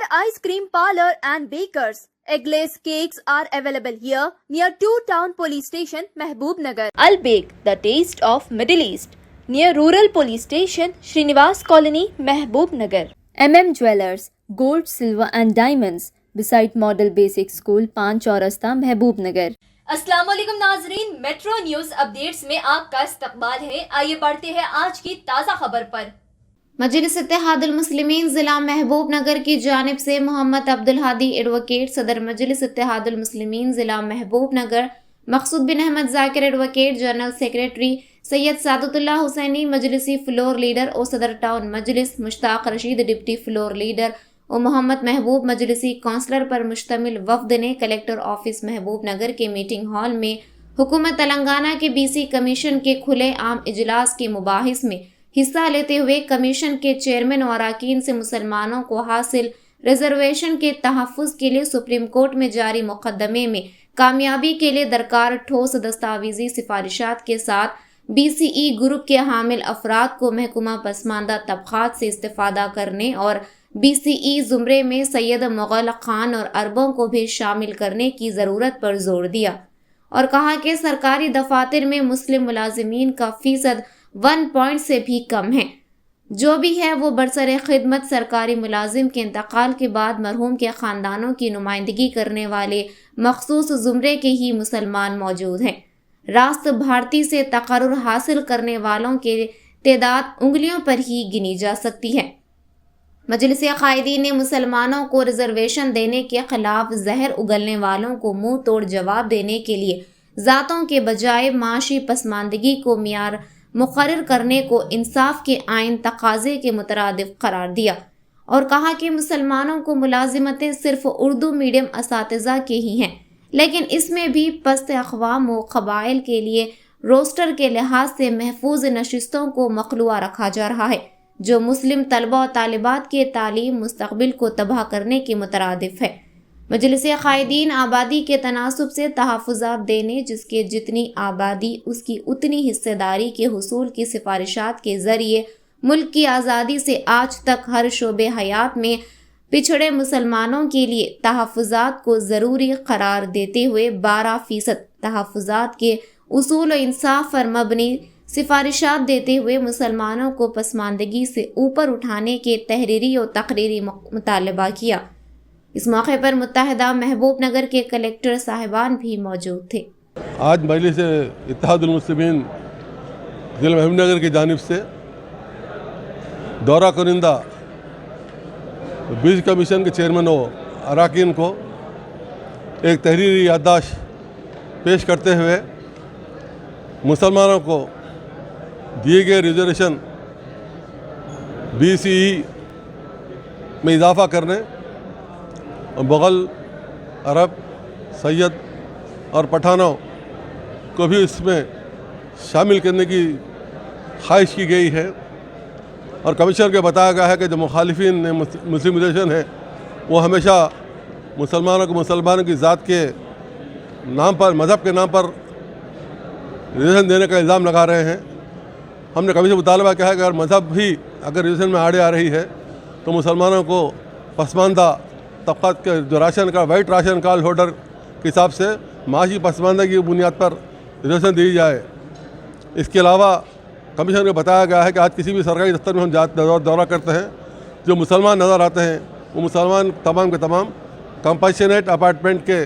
Ice Cream Parlor and Bakers. Eggless cakes are available here near 2 Town Police Station, Mehboob Nagar. Al Bake, the taste of Middle East, near Rural Police Station, Srinivas Colony, Mehboob Nagar. Jewellers, Gold, Silver and Diamonds, beside Model Basic School, Pan Chaurasta, Mehboob Nagar. अस्सलाम वालेकुम नाजरीन, metro news updates में आपका इस्तकबाल है। आइए बढ़ते हैं आज की ताज़ा खबर पर। मजलिस इत्तेहादुल मुस्लिमीन ज़िला महबूब नगर की जानिब से मोहम्मद अब्दुल हादी एडवोकेट, सदर मजलिस इत्तेहादुल मुस्लिमीन ज़िला Mahbub Nagar, Maqsood bin Ahmed Zakir advocate, general secretary Syed Saadatullah Hussaini मजलिसी फ्लोर लीडर और सदर town Majlis Mushtaq Rasheed deputy floor leader और मोहम्मद महबूब मजलिसी काउंसलर पर मुश्तमिल वफद ने कलेक्टर ऑफिस महबूब नगर के मीटिंग हॉल में हुकूमत तेलंगाना के BC कमीशन के खुले आम इजलास के मुबाहिस में हिस्सा लेते हुए कमीशन के चेयरमैन और अरकान से मुसलमानों को हासिल रिजर्वेशन के तहफ़्फ़ुज़ के लिए सुप्रीम कोर्ट में जारी मुकदमे में कामयाबी के लिए दरकार ठोस दस्तावेजी सिफारिशात के साथ BCE ग्रुप के हामिल अफराद को महकूमा पसमानदा तबक़ात से इस्तिफ़ादा करने और BCE ज़ुमरे में सैयद मुग़ल खान और अरबों को भी शामिल करने की ज़रूरत पर जोर दिया और कहा कि सरकारी दफातर में मुस्लिम मुलाजिमीन का फ़ीसद 1 पॉइंट से भी कम है। जो भी है वो बरसर खिदमत सरकारी मुलाजिम के इंतकाल के बाद मरहूम के ख़ानदानों की नुमाइंदगी करने वाले मखसूस ज़ुमरे के ही मुसलमान मौजूद हैं। रास्त भारती से तकर्रुर हासिल करने वालों के तादाद उंगलियों पर ही गिनी जा सकती है। मजलिस कायदीन ने मुसलमानों को रिजर्वेशन देने के खिलाफ जहर उगलने वालों को मुंह तोड़ जवाब देने के लिए ज़ातों के बजाय माशी पसमानदगी को मियार मुकर्रर करने को इंसाफ के आइन तकाज़े के मुतरादिफ करार दिया और कहा कि मुसलमानों को मुलाजिमतें सिर्फ उर्दू मीडियम असातिज़ा के ही हैं, लेकिन इसमें भी पस्त अक़वाम व क़बाइल के लिए रोस्टर के लिहाज से महफूज नशिस्तों को मखलूआ रखा जा रहा है, जो मुस्लिम तलबा और तालिबात के तालीम मुस्तक़बिल को तबाह करने के मुतरादिफ है। मजलिस कायदीन आबादी के तनासुब से तहफ़्फ़ुज़ात देने, जिसके जितनी आबादी उसकी उतनी हिस्सेदारी के हुसूल की सिफारिशात के ज़रिए मुल्क की आज़ादी से आज तक हर शोबे हयात में पिछड़े मुसलमानों के लिए तहफ़्फ़ुज़ात को ज़रूरी करार देते हुए 12% तहफ़्फ़ुज़ात के उसूल और इंसाफ पर मबनी सिफारिशात देते हुए मुसलमानों को पसमानदगी से ऊपर उठाने के तहरीरी और तकरीरी मुतालबा किया। इस मौके पर मुत्तहिदा महबूब नगर के कलेक्टर साहिबान भी मौजूद थे। आज मजलिस इत्तेहादुल मुस्लिमीन ज़िला महबूब नगर की जानिब से दौरा करिंदा बीस कमीशन के चेयरमैन और अरकान को एक तहरीरी याददाश्त पेश करते हुए मुसलमानों को दिए गए रिजर्वेशन BCE में इजाफ़ा करने और मुग़ल, अरब, सैयद और पठानों को भी इसमें शामिल करने की ख्वाहिश की गई है और कमीशन को बताया गया है कि जो मुखालिफिन मुस्लिम रिजर्वेशन है वो हमेशा मुसलमानों की ज़ात के नाम पर, मज़हब के नाम पर रिजर्वेशन देने का इल्ज़ाम लगा रहे हैं। हमने कमीशन मुतालबा किया है कि अगर मज़हब भी अगर रिजर्वेशन में आड़े आ रही है तो मुसलमानों को पसमानदा तबक़ात के जो ration card, white ration card holder के हिसाब से माशी पसमानदा की बुनियाद पर रिजर्वेशन दी जाए। इसके अलावा कमीशन को बताया गया है कि आज किसी भी सरकारी दफ्तर में हम दौरा करते हैं, जो मुसलमान नज़र आते हैं वो मुसलमान तमाम के तमाम कंपैशनेट अपार्टमेंट के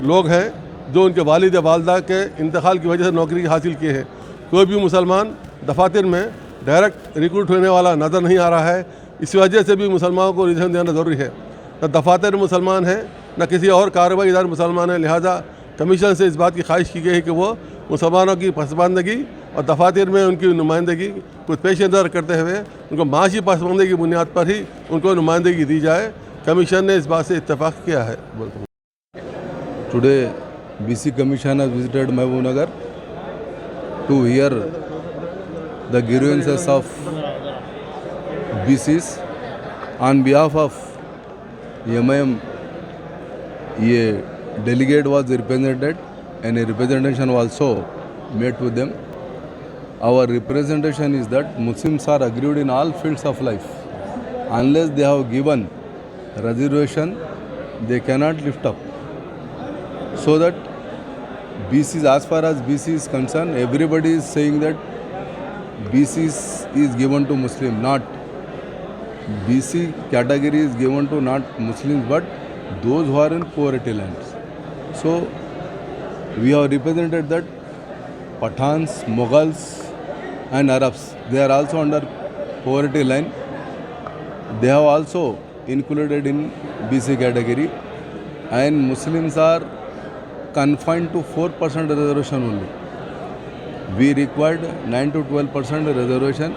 लोग हैं जो उनके वालिद वालदा के इंतकाल की वजह से नौकरी हासिल किए हैं। कोई भी मुसलमान दफातर में डायरेक्ट रिक्रूट होने वाला नज़र नहीं आ रहा है। इस वजह से भी मुसलमानों को रिजर्वेशन देना ज़रूरी है। न दफातर मुसलमान हैं न किसी और कार्रवाई इदारे मुसलमान हैं, लिहाजा कमीशन से इस बात की ख्वाहिश की गई है कि वो मुसलमानों की पसमानदगी और दफातर में उनकी नुमाइंदगी को पेश नज़र करते हुए उनको माशी पसमानदगी की बुनियाद पर ही उनको नुमाइंदगी दी जाए। कमीशन ने इस बात से इत्तेफाक किया है। Today BC Commission has visited Mehboob Nagar to hear the grievances of BCs on behalf of MIM. A delegate was represented and a representation also met with them. Our representation is that Muslims are aggrieved in all fields of life unless they have given reservation they cannot lift up. So that BCs, as far as BC is concerned, everybody is saying that BCs is given to Muslim, not BC category is given to not Muslims but those who are in poverty lands. So we have represented that Pathans, Mughals and Arabs, they are also under poverty line. They have also included in BC category, and Muslims are confined to 4% reservation only. We required 9 to 12% reservation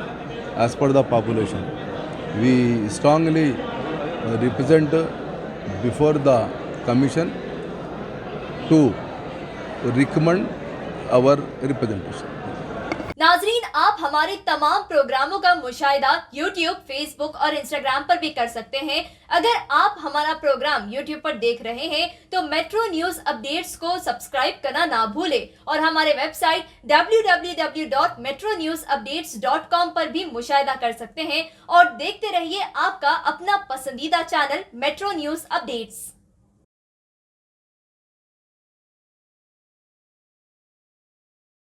as per the population. We strongly represent before the commission to recommend our representation. नाजरीन, आप हमारे तमाम प्रोग्रामों का मुशाहिदा YouTube, Facebook और Instagram पर भी कर सकते हैं। अगर आप हमारा प्रोग्राम YouTube पर देख रहे हैं तो मेट्रो न्यूज अपडेट्स को सब्सक्राइब करना ना भूलें और हमारे वेबसाइट www.metronewsupdates.com पर भी मुशाहिदा कर सकते हैं और देखते रहिए आपका अपना पसंदीदा चैनल मेट्रो न्यूज अपडेट्स।